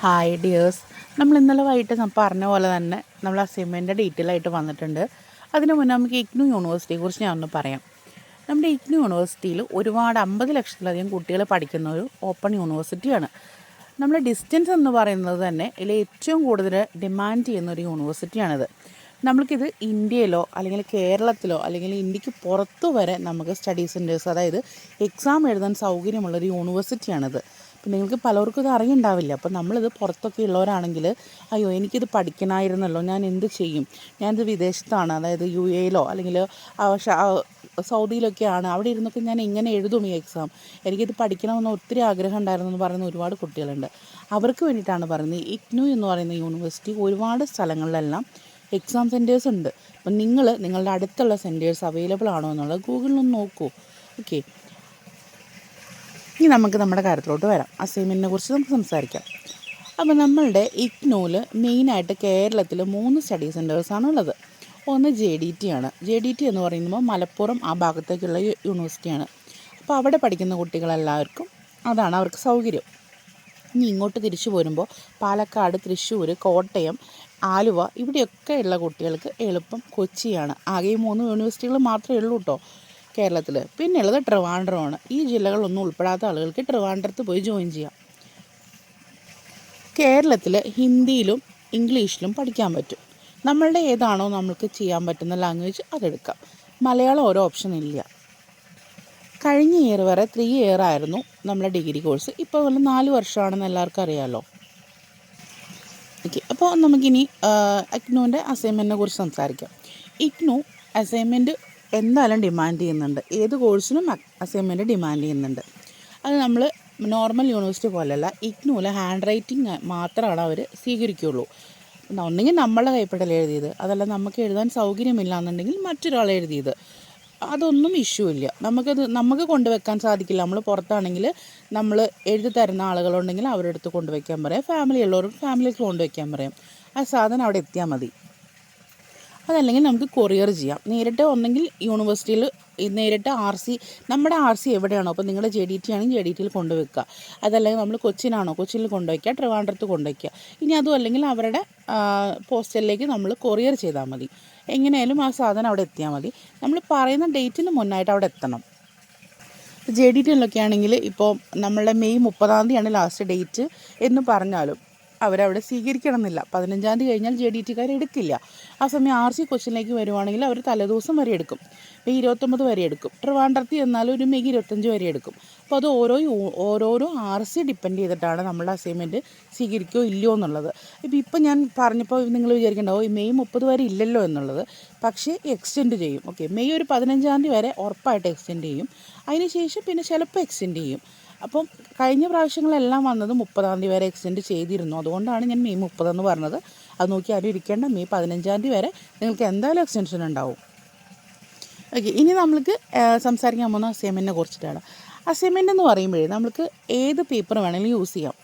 Hi dears, നമ്മൾ ഇന്നലെ വൈകിട്ട് പറഞ്ഞ പോലെ തന്നെ നമ്മൾ അസൈൻമെൻറ്റ് ഡീറ്റെയിൽ ആയിട്ട് വന്നിട്ടുണ്ട്. അതിന് മുന്നേ നമുക്ക് ഇഗ്നു യൂണിവേഴ്സിറ്റിയെക്കുറിച്ച് ഞാൻ ഒന്ന് പറയാം. നമ്മുടെ ഇഗ്നു യൂണിവേഴ്സിറ്റിയിൽ ഒരുപാട് 50 ലക്ഷത്തിലധികം കുട്ടികൾ പഠിക്കുന്ന ഒരു ഓപ്പൺ യൂണിവേഴ്സിറ്റിയാണ്. നമ്മൾ ഡിസ്റ്റൻസ് എന്ന് പറയുന്നത് തന്നെ ഇതിൽ ഏറ്റവും കൂടുതൽ ഡിമാൻഡ് ചെയ്യുന്ന ഒരു യൂണിവേഴ്സിറ്റിയാണിത്. നമ്മൾക്കിത് ഇന്ത്യയിലോ അല്ലെങ്കിൽ കേരളത്തിലോ അല്ലെങ്കിൽ ഇന്ത്യക്ക് പുറത്തു വരെ നമുക്ക് സ്റ്റഡി സെൻറ്റേഴ്സ്, അതായത് എക്സാം എഴുതാൻ സൗകര്യമുള്ളൊരു യൂണിവേഴ്സിറ്റിയാണിത്. അപ്പം നിങ്ങൾക്ക് പലർക്കും ഇത് അറിയുണ്ടാവില്ല. അപ്പം നമ്മളിത് പുറത്തൊക്കെ ഉള്ളവരാണെങ്കിൽ അയ്യോ എനിക്കിത് പഠിക്കണമായിരുന്നല്ലോ, ഞാൻ എന്ത് ചെയ്യും, ഞാനിത് വിദേശത്താണ്, അതായത് UAE അല്ലെങ്കിൽ സൗദിയിലൊക്കെയാണ്, അവിടെ ഇരുന്നൊക്കെ ഞാൻ എങ്ങനെ എഴുതും ഈ എക്സാം, എനിക്കിത് പഠിക്കണമെന്ന് ഒത്തിരി ആഗ്രഹം ഉണ്ടായിരുന്നു എന്ന് പറയുന്ന ഒരുപാട് കുട്ടികളുണ്ട്. അവർക്ക് വേണ്ടിയിട്ടാണ് പറയുന്നത്. ഇഗ്നു എന്ന് പറയുന്ന യൂണിവേഴ്സിറ്റി ഒരുപാട് സ്ഥലങ്ങളിലെല്ലാം എക്സാം സെൻറ്റേഴ്സ് ഉണ്ട്. അപ്പം നിങ്ങളുടെ അടുത്തുള്ള സെൻറ്റേഴ്സ് അവൈലബിൾ ആണോ എന്നുള്ളത് ഗൂഗിളിലൊന്ന് നോക്കൂ. ഓക്കെ, ഇനി നമുക്ക് നമ്മുടെ കാര്യത്തിലോട്ട് വരാം. അസൈൻമെൻറ്റിനെ കുറിച്ച് നമുക്ക് സംസാരിക്കാം. അപ്പോൾ നമ്മളുടെ ഇഗ്നുവിൽ മെയിനായിട്ട് കേരളത്തിൽ 3 സ്റ്റഡി സെൻറ്റേഴ്സാണ് ഉള്ളത്. ഒന്ന് JDT ആണ്. JDT എന്ന് പറയുമ്പോൾ മലപ്പുറം ആ ഭാഗത്തേക്കുള്ള യൂണിവേഴ്സിറ്റിയാണ്. അപ്പോൾ അവിടെ പഠിക്കുന്ന കുട്ടികളെല്ലാവർക്കും അതാണ് അവർക്ക് സൗകര്യം. ഇനി ഇങ്ങോട്ട് തിരിച്ചു പോരുമ്പോൾ പാലക്കാട്, തൃശ്ശൂർ, കോട്ടയം, ആലുവ ഇവിടെയൊക്കെ ഉള്ള കുട്ടികൾക്ക് എളുപ്പം കൊച്ചിയാണ്. ആകെ ഈ 3 യൂണിവേഴ്സിറ്റികൾ മാത്രമേ ഉള്ളൂ കേട്ടോ കേരളത്തിൽ. പിന്നെയുള്ളത് ട്രിവാൻഡ്രമാണ്. ഈ ജില്ലകളൊന്നും ഉൾപ്പെടാത്ത ആളുകൾക്ക് ട്രിവാൻഡ്രത്ത് പോയി ജോയിൻ ചെയ്യാം. കേരളത്തിൽ ഹിന്ദിയിലും ഇംഗ്ലീഷിലും പഠിക്കാൻ പറ്റും. നമ്മളുടെ ഏതാണോ നമ്മൾക്ക് ചെയ്യാൻ പറ്റുന്ന ലാംഗ്വേജ് അതെടുക്കാം. മലയാളം ഓരോ ഓപ്ഷൻ ഇല്ല. കഴിഞ്ഞ ഇയർ വരെ 3 ഇയർ ആയിരുന്നു നമ്മുടെ ഡിഗ്രി കോഴ്സ്. ഇപ്പോൾ 4 വർഷമാണെന്ന് എല്ലാവർക്കും അറിയാമല്ലോ. ഓക്കെ, അപ്പോൾ നമുക്കിനി ഇഗ്നുവിൻ്റെ അസൈൻമെൻറ്റിനെ കുറിച്ച് സംസാരിക്കാം. ഇഗ്നു അസൈൻമെൻറ്റ് എന്തായാലും ഡിമാൻഡ് ചെയ്യുന്നുണ്ട്. ഏത് കോഴ്സിനും അസൈൻമെൻറ്റ് ഡിമാൻഡ് ചെയ്യുന്നുണ്ട്. അത് നമ്മൾ നോർമൽ യൂണിവേഴ്സിറ്റി പോലെയല്ല. ഇഗ്നുവിൽ ഹാൻഡ് റൈറ്റിംഗ് മാത്രമാണ് അവർ സ്വീകരിക്കുകയുള്ളൂ. ഒന്നെങ്കിൽ നമ്മളുടെ കൈപ്പടൽ എഴുതിയത്, അതല്ല നമുക്ക് എഴുതാൻ സൗകര്യമില്ല എന്നുണ്ടെങ്കിൽ മറ്റൊരാൾ എഴുതിയത്, അതൊന്നും ഇഷ്യൂ ഇല്ല. നമുക്ക് കൊണ്ടുവയ്ക്കാൻ സാധിക്കില്ല. നമ്മൾ പുറത്താണെങ്കിൽ നമ്മൾ എഴുതി തരുന്ന ആളുകളുണ്ടെങ്കിൽ അവരുടെ അടുത്ത് കൊണ്ടുവയ്ക്കാൻ പറയാം. ഫാമിലി ഉള്ളവർക്ക് ഫാമിലിക്ക് കൊണ്ടുവയ്ക്കാൻ പറയാം. ആ സാധനം അവിടെ എത്തിയാൽ മതി. അതല്ലെങ്കിൽ നമുക്ക് കൊറിയർ ചെയ്യാം. നേരിട്ട് ഒന്നെങ്കിൽ യൂണിവേഴ്സിറ്റിയിൽ നേരിട്ട് നമ്മുടെ RC എവിടെയാണോ, അപ്പോൾ നിങ്ങളുടെ JDT ആണെങ്കിൽ JDTയിൽ കൊണ്ടുവയ്ക്കുക. അതല്ലെങ്കിൽ നമ്മൾ കൊച്ചിനാണോ കൊച്ചിയിൽ കൊണ്ടുവയ്ക്കുക, ട്രിവാൻഡ്രത്ത് കൊണ്ടുവയ്ക്കുക. ഇനി അതും അല്ലെങ്കിൽ അവരുടെ പോസ്റ്റലിലേക്ക് നമ്മൾ കൊറിയർ ചെയ്താൽ മതി. എങ്ങനെയായാലും ആ സാധനം അവിടെ എത്തിയാൽ മതി. നമ്മൾ പറയുന്ന ഡേറ്റിന് മുന്നായിട്ട് അവിടെ എത്തണം. JDTയിലൊക്കെ ആണെങ്കിൽ ഇപ്പോൾ നമ്മളുടെ മെയ് 30 ലാസ്റ്റ് ഡേറ്റ് എന്ന് പറഞ്ഞാലും അവരവിടെ സ്വീകരിക്കണം എന്നില്ല. 15 കഴിഞ്ഞാൽ JDTക്കാർ എടുക്കില്ല. ആ സമയം RC കൊച്ചിനിലേക്ക് വരുവാണെങ്കിൽ അവർ തലേദിവസം വരെ എടുക്കും. മെയ് 29 വരെ എടുക്കും. ട്രിവാൻഡ്രത്ത് എന്നാലും ഒരു മെയ് 25 വരെ എടുക്കും. അപ്പോൾ അത് ഓരോരോ RC ഡിപ്പെൻഡ് ചെയ്തിട്ടാണ് നമ്മളുടെ അസൈൻമെൻറ്റ് സ്വീകരിക്കുകയോ ഇല്ലയോ എന്നുള്ളത്. ഇപ്പം ഞാൻ പറഞ്ഞപ്പോൾ നിങ്ങൾ വിചാരിക്കേണ്ടാവും ഈ മെയ് 30 വരെ ഇല്ലല്ലോ എന്നുള്ളത്. പക്ഷേ എക്സ്റ്റെൻഡ് ചെയ്യും. ഓക്കെ, മെയ് ഒരു 15 വരെ ഉറപ്പായിട്ട് എക്സ്റ്റെൻഡ് ചെയ്യും. അതിന് ശേഷം പിന്നെ ചിലപ്പോൾ എക്സ്റ്റെൻഡ് ചെയ്യും. അപ്പം കഴിഞ്ഞ പ്രാവശ്യങ്ങളെല്ലാം വന്നത് 30 വരെ എക്സ്റ്റെൻഡ് ചെയ്തിരുന്നു. അതുകൊണ്ടാണ് ഞാൻ മെയ് 30 എന്ന് പറഞ്ഞത്. അത് നോക്കി ആരും ഇരിക്കേണ്ട. മെയ് 15 വരെ നിങ്ങൾക്ക് എന്തായാലും എക്സ്റ്റൻഷൻ ഉണ്ടാവും. ഓക്കെ, ഇനി നമ്മൾക്ക് സംസാരിക്കാൻ പോകുന്ന അസൈൻമെൻറ്റിനെ കുറിച്ചിട്ടാണ്. അസൈൻമെൻറ്റ് എന്ന് പറയുമ്പോഴേ നമുക്ക് ഏത് പേപ്പർ വേണമെങ്കിലും യൂസ് ചെയ്യാം.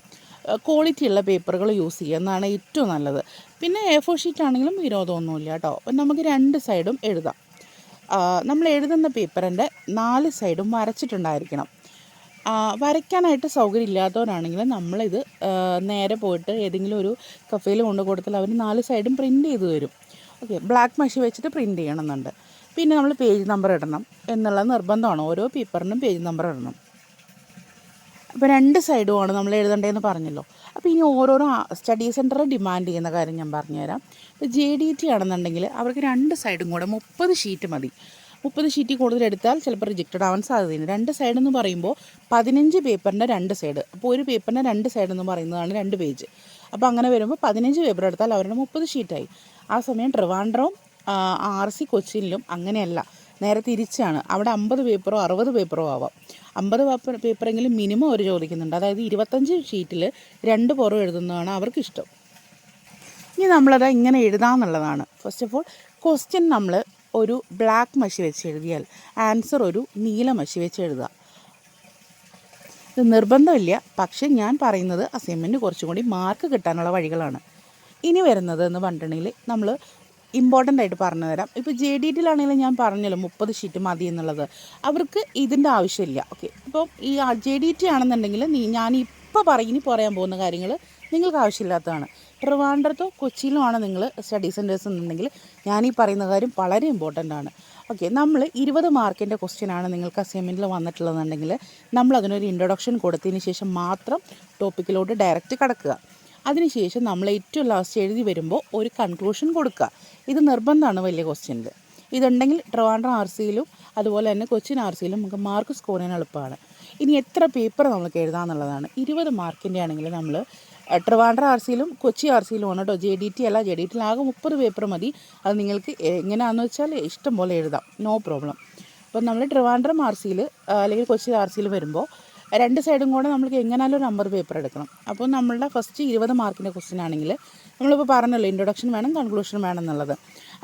ക്വാളിറ്റി ഉള്ള പേപ്പറുകൾ യൂസ് ചെയ്യുക എന്നാണ് ഏറ്റവും നല്ലത്. പിന്നെ A4 ഷീറ്റ് ആണെങ്കിലും വിരോധമൊന്നുമില്ല കേട്ടോ. അപ്പം നമുക്ക് 2 സൈഡും എഴുതാം. നമ്മൾ എഴുതുന്ന പേപ്പറിൻ്റെ 4 സൈഡും വരച്ചിട്ടുണ്ടായിരിക്കണം. വരയ്ക്കാനായിട്ട് സൗകര്യം ഇല്ലാത്തവരാണെങ്കിൽ നമ്മളിത് നേരെ പോയിട്ട് ഏതെങ്കിലും ഒരു കഫേയിൽ കൊണ്ട് കൊടുത്താൽ അവർ 4 സൈഡും പ്രിൻറ്റ് ചെയ്ത് തരും. ഓക്കെ, ബ്ലാക്ക് മഷി വെച്ചിട്ട് പ്രിൻറ്റ് ചെയ്യണമെന്നുണ്ട്. പിന്നെ നമ്മൾ പേജ് നമ്പർ ഇടണം എന്നുള്ളത് നിർബന്ധമാണ്. ഓരോ പേപ്പറിനും പേജ് നമ്പർ ഇടണം. അപ്പോൾ 2 സൈഡുമാണ് നമ്മൾ എഴുതേണ്ടതെന്ന് പറഞ്ഞല്ലോ. അപ്പോൾ ഇനി ഓരോരോ സ്റ്റഡി സെൻറ്റർ ഡിമാൻഡ് ചെയ്യുന്ന കാര്യം ഞാൻ പറഞ്ഞുതരാം. ഇപ്പോൾ JDT ആണെന്നുണ്ടെങ്കിൽ അവർക്ക് 2 സൈഡും കൂടെ 30 ഷീറ്റ് മതി. 30 ഷീറ്റിൽ കൂടുതൽ എടുത്താൽ ചിലപ്പോൾ റിജക്റ്റഡ് ആവാൻ സാധ്യതയുണ്ട്. 2 സൈഡ് എന്ന് പറയുമ്പോൾ 15 പേപ്പറിൻ്റെ 2 സൈഡ്. അപ്പോൾ ഒരു പേപ്പറിൻ്റെ 2 സൈഡ് എന്ന് പറയുന്നതാണ് 2 പേജ്. അപ്പോൾ അങ്ങനെ വരുമ്പോൾ 15 പേപ്പർ എടുത്താൽ അവരുടെ 30 ഷീറ്റായി. ആ സമയം ട്രിവാൻഡ്രവും RC കൊച്ചിയിലും അങ്ങനെയല്ല, നേരെ തിരിച്ചാണ്. അവിടെ 50 പേപ്പറോ 60 പേപ്പറോ ആവാം. 50 പേപ്പറെങ്കിലും മിനിമം അവർ ചോദിക്കുന്നുണ്ട്. അതായത് 25 ഷീറ്റിൽ 2 പുറം എഴുതുന്നതാണ് അവർക്കിഷ്ടം. ഇനി നമ്മളത് ഇങ്ങനെ എഴുതാമെന്നുള്ളതാണ്. ഫസ്റ്റ് ഓഫ് ഓൾ ക്വസ്റ്റ്യൻ നമ്മൾ ഒരു ബ്ലാക്ക് മഷി വെച്ച് എഴുതിയാൽ ആൻസർ ഒരു നീല മഷി വെച്ച് എഴുതുക. ഇത് നിർബന്ധമില്ല, പക്ഷേ ഞാൻ പറയുന്നത് അസൈൻമെൻറ്റ് കുറച്ചും കൂടി മാർക്ക് കിട്ടാനുള്ള വഴികളാണ്. ഇനി വരുന്നത് എന്ന് പറഞ്ഞിട്ടുണ്ടെങ്കിൽ നമ്മൾ ഇമ്പോർട്ടൻ്റ് ആയിട്ട് പറഞ്ഞു തരാം. ഇപ്പോൾ JDTയിലാണെങ്കിലും ഞാൻ പറഞ്ഞല്ലോ 30 ഷീറ്റ് മതി എന്നുള്ളത്. അവർക്ക് ഇതിൻ്റെ ആവശ്യമില്ല. ഓക്കെ, അപ്പോൾ ഈ JDT ആണെന്നുണ്ടെങ്കിൽ ഞാൻ ഇപ്പോൾ പറയാൻ പോകുന്ന കാര്യങ്ങൾ നിങ്ങൾക്ക് ആവശ്യമില്ലാത്തതാണ്. ട്രിവാൻഡ്രത്തോ കൊച്ചിയിലോ ആണ് നിങ്ങൾ സ്റ്റഡി സെൻറ്റേഴ്സ് എന്നുണ്ടെങ്കിൽ ഞാൻ ഈ പറയുന്ന കാര്യം വളരെ ഇമ്പോർട്ടൻ്റ് ആണ്. ഓക്കെ, നമ്മൾ 20 മാർക്കിൻ്റെ ക്വസ്റ്റ്യനാണ് നിങ്ങൾക്ക് അസൈൻമെൻറ്റിൽ വന്നിട്ടുള്ളതെന്നുണ്ടെങ്കിൽ നമ്മൾ അതിനൊരു ഇൻട്രൊഡക്ഷൻ കൊടുത്തതിന് ശേഷം മാത്രം ടോപ്പിക്കിലോട്ട് ഡയറക്റ്റ് കടക്കുക. അതിനുശേഷം നമ്മൾ ഏറ്റവും ലാസ്റ്റ് എഴുതി വരുമ്പോൾ ഒരു കൺക്ലൂഷൻ കൊടുക്കുക. ഇത് നിർബന്ധമാണ് വലിയ ക്വസ്റ്റ്യനിൽ. ഇതുണ്ടെങ്കിൽ ട്രിവാൻഡ്രം ആർ സിയിലും അതുപോലെ തന്നെ കൊച്ചിൻ ആർ സിയിലും നമുക്ക് മാർക്ക് സ്കോർ ചെയ്യാൻ എളുപ്പമാണ്. ഇനി എത്ര പേപ്പർ നമുക്ക് എഴുതാമെന്നുള്ളതാണ്. 20 മാർക്കിൻ്റെ ആണെങ്കിൽ നമ്മൾ ട്രിവാൻഡ്രം ആർ സിയിലും കൊച്ചി ആർ സിയിലും ആണ് കേട്ടോ. JDT അല്ല, JDT ആകെ 30 പേപ്പർ മതി. അത് നിങ്ങൾക്ക് എങ്ങനെയാണെന്ന് വെച്ചാൽ ഇഷ്ടം പോലെ എഴുതാം, നോ പ്രോബ്ലം. അപ്പോൾ നമ്മൾ ട്രിവാൻഡ്രം ആർ സിയിൽ അല്ലെങ്കിൽ കൊച്ചി ആർ സിയിൽ വരുമ്പോൾ രണ്ട് സൈഡും കൂടെ നമ്മൾക്ക് എങ്ങനെയാലും ഒരു 50 പേപ്പർ എടുക്കണം. അപ്പോൾ നമ്മളുടെ ഫസ്റ്റ് 20 മാർക്കിൻ്റെ ക്വസ്റ്റ്യൻ ആണെങ്കിൽ നമ്മളിപ്പോൾ പറഞ്ഞല്ലോ ഇൻട്രൊഡക്ഷൻ വേണം, കൺക്ലൂഷൻ വേണം എന്നുള്ളത്.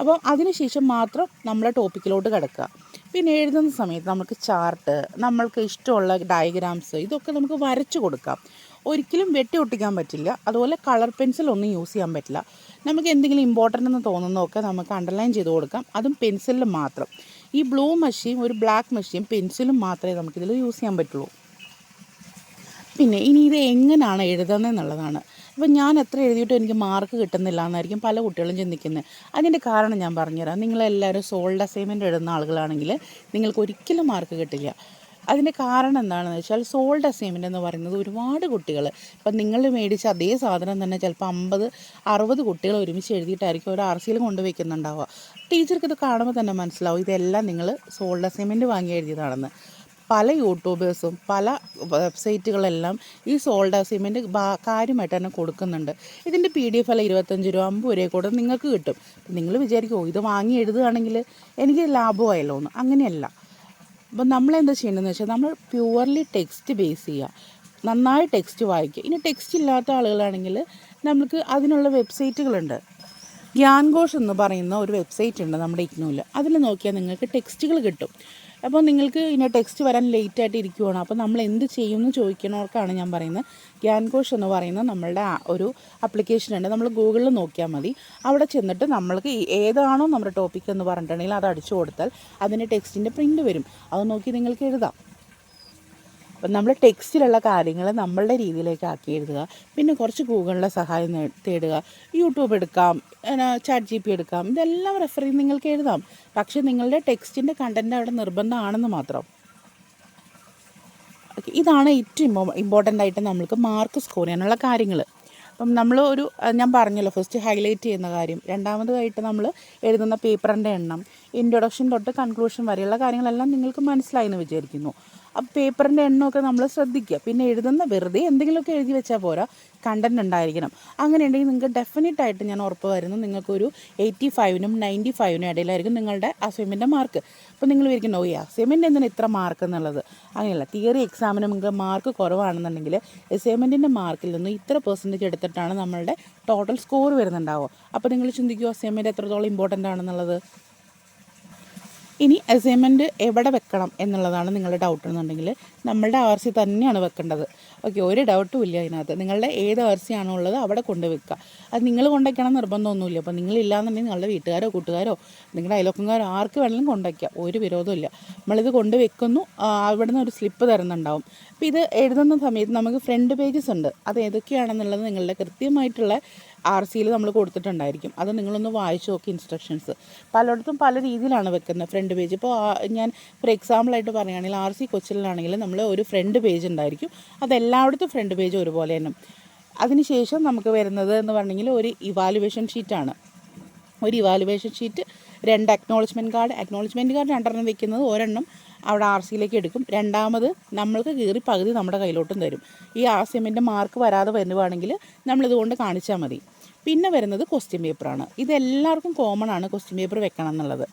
അപ്പോൾ അതിനുശേഷം മാത്രം നമ്മളെ ടോപ്പിക്കിലോട്ട് കിടക്കുക. പിന്നെ എഴുതുന്ന സമയത്ത് നമുക്ക് ചാർട്ട്, നമ്മൾക്ക് ഇഷ്ടമുള്ള ഡയഗ്രാംസ് ഇതൊക്കെ നമുക്ക് വരച്ച് കൊടുക്കാം. ഒരിക്കലും വെട്ടി ഒട്ടിക്കാൻ പറ്റില്ല. അതുപോലെ കളർ പെൻസിൽ ഒന്നും യൂസ് ചെയ്യാൻ പറ്റില്ല. നമുക്ക് എന്തെങ്കിലും ഇമ്പോർട്ടൻ്റ് എന്ന് തോന്നുന്നതൊക്കെ നമുക്ക് അണ്ടർലൈൻ ചെയ്ത് കൊടുക്കാം, അതും പെൻസിലിൽ മാത്രം. ഈ ബ്ലൂ മഷിയും ഒരു ബ്ലാക്ക് മഷിയും പെൻസിലും മാത്രമേ നമുക്കിതിൽ യൂസ് ചെയ്യാൻ പറ്റുള്ളൂ. പിന്നെ ഇനി ഇത് എങ്ങനെയാണ് എഴുതുന്നത് എന്നുള്ളതാണ്. അപ്പോൾ ഞാൻ എത്ര എഴുതിയിട്ടും എനിക്ക് മാർക്ക് കിട്ടുന്നില്ല എന്നായിരിക്കും പല കുട്ടികളും ചിന്തിക്കുന്നത്. അതിൻ്റെ കാരണം ഞാൻ പറഞ്ഞുതരാം. നിങ്ങളെല്ലാവരും സോൾഡ് അസൈൻമെൻറ്റ് എഴുതുന്ന ആളുകളാണെങ്കിൽ നിങ്ങൾക്ക് ഒരിക്കലും മാർക്ക് കിട്ടില്ല. അതിൻ്റെ കാരണം എന്താണെന്ന് വെച്ചാൽ സോൾഡ് അസൈൻമെൻറ്റ് എന്ന് പറയുന്നത് ഒരുപാട് കുട്ടികൾ, ഇപ്പം നിങ്ങൾ മേടിച്ച അതേ സാധനം തന്നെ ചിലപ്പോൾ 50-60 കുട്ടികൾ ഒരുമിച്ച് എഴുതിയിട്ടായിരിക്കും ഒരു ആർ സിയിൽ കൊണ്ടുവയ്ക്കുന്നുണ്ടാവുക. ടീച്ചർക്ക് ഇത് കാണുമ്പോൾ തന്നെ മനസ്സിലാവും ഇതെല്ലാം നിങ്ങൾ സോൾഡ് അസൈൻമെൻറ്റ് വാങ്ങി എഴുതിയതാണെന്ന്. പല യൂട്യൂബേഴ്സും പല വെബ്സൈറ്റുകളെല്ലാം ഈ സോൾഡ് അസൈൻമെൻറ്റ് കാര്യമായിട്ട് തന്നെ കൊടുക്കുന്നുണ്ട്. ഇതിൻ്റെ PDF അല്ല 25 രൂപ 50 രൂപ കൂടെ നിങ്ങൾക്ക് കിട്ടും. നിങ്ങൾ വിചാരിക്കുമോ ഇത് വാങ്ങി എഴുതുകയാണെങ്കിൽ എനിക്ക് ലാഭമായല്ലോ എന്ന്. അങ്ങനെയല്ല. അപ്പോൾ നമ്മളെന്താ ചെയ്യേണ്ടതെന്ന് വെച്ചാൽ നമ്മൾ പ്യുവർലി ടെക്സ്റ്റ് ബേസ് ചെയ്യുക, നന്നായി ടെക്സ്റ്റ് വായിക്കുക. ഇനി ടെക്സ്റ്റ് ഇല്ലാത്ത ആളുകളാണെങ്കിൽ നമുക്ക് അതിനുള്ള വെബ്സൈറ്റുകളുണ്ട്. ഗ്യാൻഘോഷ് എന്ന് പറയുന്ന ഒരു വെബ്സൈറ്റ് ഉണ്ട് നമ്മുടെ ഇഗ്നോയിൽ. അതിൽ നോക്കിയാൽ നിങ്ങൾക്ക് ടെക്സ്റ്റുകൾ കിട്ടും. അപ്പോൾ നിങ്ങൾക്ക് ഇനി ടെക്സ്റ്റ് വരാൻ ലേറ്റായിട്ട് ഇരിക്കുവാണ്, അപ്പോൾ നമ്മൾ എന്ത് ചെയ്യുമെന്ന് ചോദിക്കുന്നവർക്കാണ് ഞാൻ പറയുന്നത്. ഗ്യാൻഘോഷ് എന്ന് പറയുന്ന നമ്മളുടെ ഒരു ആപ്ലിക്കേഷൻ ഉണ്ട്. നമ്മൾ ഗൂഗിളിൽ നോക്കിയാൽ മതി. അവിടെ ചെന്നിട്ട് നമ്മൾക്ക് ഏതാണോ നമ്മുടെ ടോപ്പിക് എന്ന് പറഞ്ഞിട്ടുണ്ടെങ്കിൽ അത് അടിച്ചു കൊടുത്താൽ അതിൻ്റെ ടെക്സ്റ്റിൻ്റെ പ്രിൻ്റ് വരും. അത് നോക്കി നിങ്ങൾക്ക് എഴുതാം. അപ്പം നമ്മൾ ടെക്സ്റ്റിലുള്ള കാര്യങ്ങൾ നമ്മളുടെ രീതിയിലേക്ക് ആക്കി എഴുതുക. പിന്നെ കുറച്ച് ഗൂഗിളിലെ സഹായം തേടുക. യൂട്യൂബ് എടുക്കാം, ചാറ്റ് GPT എടുക്കാം. ഇതെല്ലാം റെഫർ ചെയ്ത് നിങ്ങൾക്ക് എഴുതാം. പക്ഷേ നിങ്ങളുടെ ടെക്സ്റ്റിൻ്റെ കണ്ടൻറ്റ് അവിടെ നിർബന്ധമാണെന്ന് മാത്രം. ഇതാണ് ഏറ്റവും ഇമ്പോർട്ടൻ്റ് ആയിട്ട് നമ്മൾക്ക് മാർക്ക് സ്കോർ ചെയ്യാനുള്ള കാര്യങ്ങൾ. അപ്പം നമ്മൾ ഞാൻ പറഞ്ഞല്ലോ ഫസ്റ്റ് ഹൈലൈറ്റ് ചെയ്യുന്ന കാര്യം. രണ്ടാമതായിട്ട് നമ്മൾ എഴുതുന്ന പേപ്പറിൻ്റെ എണ്ണം, ഇൻട്രൊഡക്ഷൻ തൊട്ട് കൺക്ലൂഷൻ വരെയുള്ള കാര്യങ്ങളെല്ലാം നിങ്ങൾക്ക് മനസ്സിലായി എന്ന് വിചാരിക്കുന്നു. അപ്പോൾ പേപ്പറിൻ്റെ എണ്ണമൊക്കെ നമ്മൾ ശ്രദ്ധിക്കുക. പിന്നെ എഴുതുന്ന വെറുതെ എന്തെങ്കിലുമൊക്കെ എഴുതി വെച്ചാൽ പോരാ, കണ്ടൻറ് ഉണ്ടായിരിക്കണം. അങ്ങനെ ഉണ്ടെങ്കിൽ നിങ്ങൾക്ക് ഡെഫിനറ്റായിട്ട് ഞാൻ ഉറപ്പ് വരുന്നു നിങ്ങൾക്കൊരു 85-നും 95-നും ഇടയിലായിരിക്കും നിങ്ങളുടെ അസൈൻമെൻറ്റിൻ്റെ മാർക്ക്. അപ്പോൾ നിങ്ങൾ വിചാരിക്കുന്നു ഈ അസൈൻമെൻറ്റ് എന്തിനാണ് ഇത്ര മാർക്ക് എന്നുള്ളത്. അങ്ങനെയല്ല, തിയറി എക്സാമിന് നിങ്ങൾക്ക് മാർക്ക് കുറവാണെന്നുണ്ടെങ്കിൽ അസൈൻമെൻറ്റിൻ്റെ മാർക്കിൽ നിന്ന് ഇത്ര % എടുത്തിട്ടാണ് നമ്മളുടെ ടോട്ടൽ സ്കോർ വരുന്നുണ്ടാവുക. അപ്പോൾ നിങ്ങൾ ചിന്തിക്കുമോ അസൈൻമെൻറ്റ് എത്രത്തോളം ഇമ്പോർട്ടൻ്റ് ആണെന്നുള്ളത്. ഇനി അസൈൻമെൻറ്റ് എവിടെ വെക്കണം എന്നുള്ളതാണ് നിങ്ങളുടെ ഡൗട്ട് എന്നുണ്ടെങ്കിൽ നമ്മളുടെ ആർ സി തന്നെയാണ് വെക്കേണ്ടത്. ഓക്കെ, ഒരു ഡൗട്ടും ഇല്ല അതിനകത്ത്. നിങ്ങളുടെ ഏത് ആർ സി ആണോ ഉള്ളത് അവിടെ കൊണ്ട് വെക്കുക. അത് നിങ്ങൾ കൊണ്ടുവയ്ക്കണം നിർബന്ധമൊന്നുമില്ല. അപ്പോൾ നിങ്ങളില്ലാന്നുണ്ടെങ്കിൽ നിങ്ങളുടെ വീട്ടുകാരോ കൂട്ടുകാരോ നിങ്ങളുടെ അയൽവക്കക്കാരോ ആർക്ക് വേണമെങ്കിലും കൊണ്ടുവയ്ക്കുക, ഒരു വിരോധമില്ല. നമ്മളിത് കൊണ്ട് വെക്കുന്നു, അവിടെ നിന്ന് ഒരു സ്ലിപ്പ് തരുന്നുണ്ടാവും. അപ്പോൾ ഇത് എഴുതുന്ന സമയത്ത് നമുക്ക് ഫ്രണ്ട് പേജസ് ഉണ്ട്. അത് ഏതൊക്കെയാണെന്നുള്ളത് നിങ്ങളുടെ കൃത്യമായിട്ടുള്ള ആർ സിയിൽ നമ്മൾ കൊടുത്തിട്ടുണ്ടായിരിക്കും. അത് നിങ്ങളൊന്ന് വായിച്ച് നോക്കി. ഇൻസ്ട്രക്ഷൻസ് പലയിടത്തും പല രീതിയിലാണ് വെക്കുന്നത് ഫ്രണ്ട് പേജ്. ഇപ്പോൾ ഞാൻ ഫോർ എക്സാമ്പിളായിട്ട് പറയുകയാണെങ്കിൽ ആർ സി കൊച്ചിലാണെങ്കിൽ നമ്മൾ ഒരു ഫ്രണ്ട് പേജ് ഉണ്ടായിരിക്കും. അതെല്ലായിടത്തും ഫ്രണ്ട് പേജ് ഒരുപോലെ തന്നെ. അതിനുശേഷം നമുക്ക് വരുന്നത് എന്ന് പറഞ്ഞെങ്കിൽ ഒരു ഇവാലുവേഷൻ ഷീറ്റാണ്. ഒരു ഇവാലുവേഷൻ ഷീറ്റ്, 2 അക്നോളജ്മെൻറ്റ് കാർഡ് 2 വെക്കുന്നത്, ഒരെണ്ണം അവിടെ ആർ സിയിലേക്ക് എടുക്കും. രണ്ടാമത് നമ്മൾക്ക് കീറി പകുതി നമ്മുടെ കയ്യിലോട്ടും തരും. ഈ അസൈൻമെൻറ്റ് മാർക്ക് വരാതെ വരുവാണെങ്കിൽ നമ്മളിതുകൊണ്ട് കാണിച്ചാൽ മതി. പിന്നെ വരുന്നത് ക്വസ്റ്റ്യൻ പേപ്പറാണ്. ഇതെല്ലാവർക്കും കോമൺ ആണ് ക്വസ്റ്റ്യൻ പേപ്പർ വെക്കണം എന്നുള്ളത്.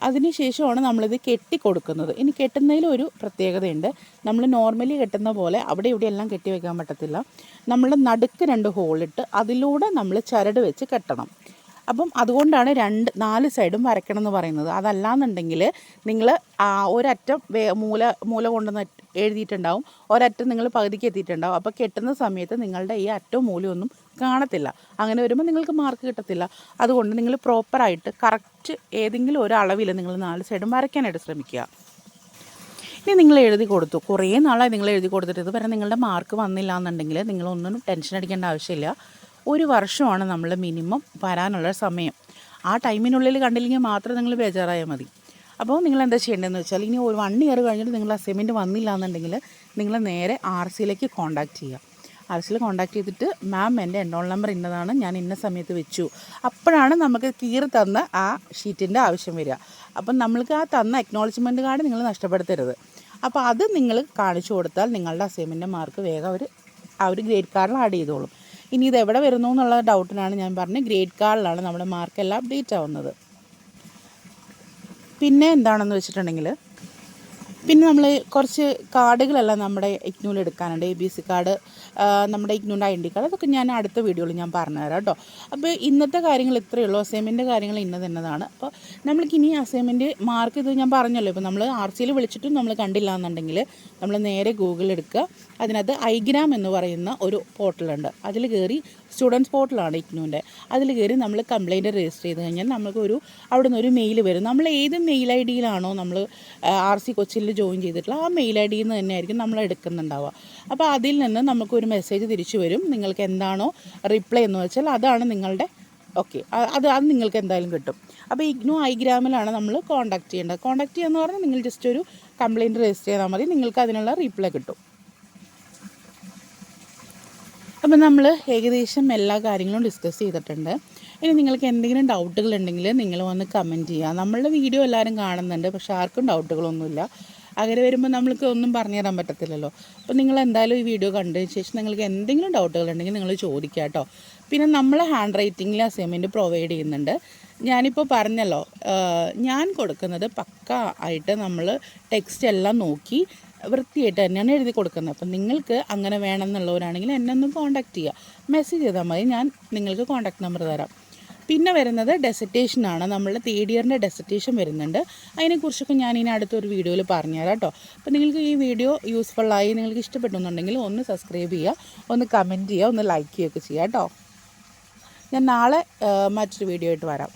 അതിനുശേഷമാണ് നമ്മളിത് കെട്ടിക്കൊടുക്കുന്നത്. ഇനി കെട്ടുന്നതിലൊരു പ്രത്യേകതയുണ്ട്. നമ്മൾ നോർമലി കെട്ടുന്ന പോലെ അവിടെ ഇവിടെ എല്ലാം കെട്ടി വെക്കാൻ പറ്റത്തില്ല. നമ്മൾ നടുക്ക് 2 ഹോളിട്ട് അതിലൂടെ നമ്മൾ ചരട് വെച്ച് കെട്ടണം. അപ്പം അതുകൊണ്ടാണ് 4 സൈഡും വരയ്ക്കണം എന്ന് പറയുന്നത്. അതല്ലാന്നുണ്ടെങ്കിൽ നിങ്ങൾ ഒരറ്റം മൂല കൊണ്ടുവന്ന് എഴുതിയിട്ടുണ്ടാവും, ഒരറ്റം നിങ്ങൾ പകുതിക്ക് എത്തിയിട്ടുണ്ടാവും. അപ്പോൾ കെട്ടുന്ന സമയത്ത് നിങ്ങളുടെ ഈ അറ്റവും മൂലയൊന്നും കാണത്തില്ല. അങ്ങനെ വരുമ്പോൾ നിങ്ങൾക്ക് മാർക്ക് കിട്ടത്തില്ല. അതുകൊണ്ട് നിങ്ങൾ പ്രോപ്പറായിട്ട് കറക്റ്റ് ഏതെങ്കിലും ഒരു അളവിൽ നിങ്ങൾ 4 സൈഡും വരയ്ക്കാനായിട്ട് ശ്രമിക്കുക. ഇനി നിങ്ങൾ എഴുതി കൊടുത്തു, കുറേ നാളായി നിങ്ങൾ എഴുതി കൊടുത്തിട്ട് ഇതുവരെ നിങ്ങളുടെ മാർക്ക് വന്നില്ല എന്നുണ്ടെങ്കിൽ നിങ്ങളൊന്നും ടെൻഷൻ അടിക്കേണ്ട ആവശ്യമില്ല. 1 വർഷമാണ് നമ്മൾ മിനിമം വരാനുള്ള സമയം. ആ ടൈമിനുള്ളിൽ കണ്ടില്ലെങ്കിൽ മാത്രം നിങ്ങൾ ബേജാറായാൽ മതി. അപ്പോൾ നിങ്ങൾ എന്താ ചെയ്യേണ്ടതെന്ന് വെച്ചാൽ ഇനി ഒരു 1 ഇയർ കഴിഞ്ഞിട്ട് നിങ്ങൾ അസൈൻമെൻറ്റ് വന്നില്ല എന്നുണ്ടെങ്കിൽ നിങ്ങൾ നേരെ RCയിലേക്ക് കോൺടാക്റ്റ് ചെയ്യുക. RCയിൽ കോൺടാക്ട് ചെയ്തിട്ട് മാം എൻ്റെ എൻറോൾ നമ്പർ ഇന്നതാണ്, ഞാൻ ഇന്ന സമയത്ത് വെച്ചു. അപ്പോഴാണ് നമുക്ക് കീറി തന്ന ആ ഷീറ്റിൻ്റെ ആവശ്യം വരിക. അപ്പം നമ്മൾക്ക് ആ തന്ന അക്നോളജ്മെൻറ്റ് കാർഡ് നിങ്ങൾ നഷ്ടപ്പെടുത്തരുത്. അപ്പോൾ അത് നിങ്ങൾ കാണിച്ചു കൊടുത്താൽ നിങ്ങളുടെ അസൈൻമെൻറ്റ് മാർക്ക് വേഗം ആ ഒരു ഗ്രേഡ് കാർഡിൽ ആഡ് ചെയ്തോളും. ഇനി ഇത് എവിടെ വരുന്നു എന്നുള്ള ഡൗട്ടിനാണ് ഞാൻ പറഞ്ഞത്, ഗ്രേഡ് കാർഡിലാണ് നമ്മുടെ മാർക്കെല്ലാം അപ്ഡേറ്റ് ആവുന്നത്. പിന്നെ എന്താണെന്ന് വെച്ചിട്ടുണ്ടെങ്കിൽ പിന്നെ നമ്മൾ കുറച്ച് കാർഡുകളെല്ലാം നമ്മുടെ ഇഗ്നൂവിൽ എടുക്കാനുണ്ട്. ABC കാർഡ്, നമ്മുടെ ഇഗ്നൂൻ്റെ ID കാർഡ്, അതൊക്കെ ഞാൻ അടുത്ത വീഡിയോയിൽ ഞാൻ പറഞ്ഞുതരാം കേട്ടോ. അപ്പോൾ ഇന്നത്തെ കാര്യങ്ങൾ ഇത്രയേ ഉള്ളൂ. അസൈൻമെൻറ്റ് കാര്യങ്ങൾ ഇന്നതാണ്. അപ്പോൾ നമ്മൾക്കിനി അസൈൻമെൻറ്റ് മാർക്ക് ഇത് ഞാൻ പറഞ്ഞല്ലോ, ഇപ്പോൾ നമ്മൾ RCയിൽ വിളിച്ചിട്ടും നമ്മൾ കണ്ടില്ല എന്നുണ്ടെങ്കിൽ നമ്മൾ നേരെ ഗൂഗിൾ എടുക്കുക. അതിനകത്ത് ഐഗ്രാം എന്ന് പറയുന്ന ഒരു പോർട്ടലുണ്ട്. അതിൽ കയറി, സ്റ്റുഡൻസ് പോർട്ടലാണ് ഇഗ്നൂൻ്റെ, അതിൽ കയറി നമ്മൾ കംപ്ലയിൻറ്റ് രജിസ്റ്റർ ചെയ്ത് കഴിഞ്ഞാൽ നമുക്കൊരു അവിടെ നിന്ന് ഒരു മെയിൽ വരും. നമ്മൾ ഏത് മെയിൽ IDയിലാണോ നമ്മൾ RC കൊച്ചിയിൽ ജോയിൻ ചെയ്തിട്ടുള്ള ആ മെയിൽ IDയിൽ നിന്ന് തന്നെയായിരിക്കും നമ്മൾ എടുക്കുന്നുണ്ടാവുക. അപ്പോൾ അതിൽ നിന്ന് നമുക്കൊരു മെസ്സേജ് തിരിച്ചു വരും. നിങ്ങൾക്ക് എന്താണോ റിപ്ലൈ എന്ന് വെച്ചാൽ അതാണ് നിങ്ങളുടെ ഓക്കെ, അത് നിങ്ങൾക്ക് എന്തായാലും കിട്ടും. അപ്പോൾ ഇഗ്നു ഐഗ്രാമിലാണ് നമ്മൾ കോൺടാക്റ്റ് ചെയ്യേണ്ടത്. കോൺടാക്റ്റ് ചെയ്യാന്ന് പറഞ്ഞാൽ നിങ്ങൾ ജസ്റ്റ് ഒരു കംപ്ലയിൻറ്റ് രജിസ്റ്റർ ചെയ്താൽ മതി, നിങ്ങൾക്ക് അതിനുള്ള റിപ്ലൈ കിട്ടും. അപ്പം നമ്മൾ ഏകദേശം എല്ലാ കാര്യങ്ങളും ഡിസ്കസ് ചെയ്തിട്ടുണ്ട്. ഇനി നിങ്ങൾക്ക് എന്തെങ്കിലും ഡൗട്ടുകൾ ഉണ്ടെങ്കിൽ നിങ്ങൾ വന്ന് കമൻറ്റ് ചെയ്യുക. നമ്മളുടെ വീഡിയോ എല്ലാവരും കാണുന്നുണ്ട്, പക്ഷേ ആർക്കും ഡൗട്ടുകളൊന്നുമില്ല. അങ്ങനെ വരുമ്പോൾ നമ്മൾക്ക് ഒന്നും പറഞ്ഞു തരാൻ പറ്റത്തില്ലല്ലോ. അപ്പോൾ നിങ്ങൾ എന്തായാലും ഈ വീഡിയോ കണ്ടതിന് ശേഷം നിങ്ങൾക്ക് എന്തെങ്കിലും ഡൗട്ടുകൾ ഉണ്ടെങ്കിൽ നിങ്ങൾ ചോദിക്കുക കേട്ടോ. പിന്നെ നമ്മൾ ഹാൻഡ് റൈറ്റിങ്ങിൽ അസൈൻമെൻറ്റ് പ്രൊവൈഡ് ചെയ്യുന്നുണ്ട്. ഞാനിപ്പോൾ പറഞ്ഞല്ലോ, ഞാൻ കൊടുക്കുന്നത് പക്ക ആയിട്ട് നമ്മൾ ടെക്സ്റ്റ് എല്ലാം നോക്കി വൃത്തിയായിട്ട് തന്നെയാണ് എഴുതി കൊടുക്കുന്നത്. അപ്പം നിങ്ങൾക്ക് അങ്ങനെ വേണമെന്നുള്ളവരാണെങ്കിൽ എന്നെ ഒന്ന് കോൺടാക്റ്റ് ചെയ്യുക, മെസ്സേജ് ചെയ്താൽ മതി, ഞാൻ നിങ്ങൾക്ക് കോൺടാക്റ്റ് നമ്പർ തരാം. പിന്നെ വരുന്നത് ഡെസർട്ടേഷനാണ്. നമ്മളുടെ 3rd ഇയറിൻ്റെ ഡെസർട്ടേഷൻ വരുന്നുണ്ട്. അതിനെക്കുറിച്ചൊക്കെ ഞാൻ ഇനി അടുത്തൊരു വീഡിയോയിൽ പറഞ്ഞുതരാം കേട്ടോ. അപ്പോൾ നിങ്ങൾക്ക് ഈ വീഡിയോ യൂസ്ഫുള്ളായി, നിങ്ങൾക്ക് ഇഷ്ടപ്പെട്ടെന്നുണ്ടെങ്കിൽ ഒന്ന് സബ്സ്ക്രൈബ് ചെയ്യുക, ഒന്ന് കമൻറ്റ് ചെയ്യുക, ഒന്ന് ലൈക്ക് ചെയ്യുകയൊക്കെ ചെയ്യുക കേട്ടോ. ഞാൻ നാളെ മറ്റൊരു വീഡിയോ ആയിട്ട് വരാം.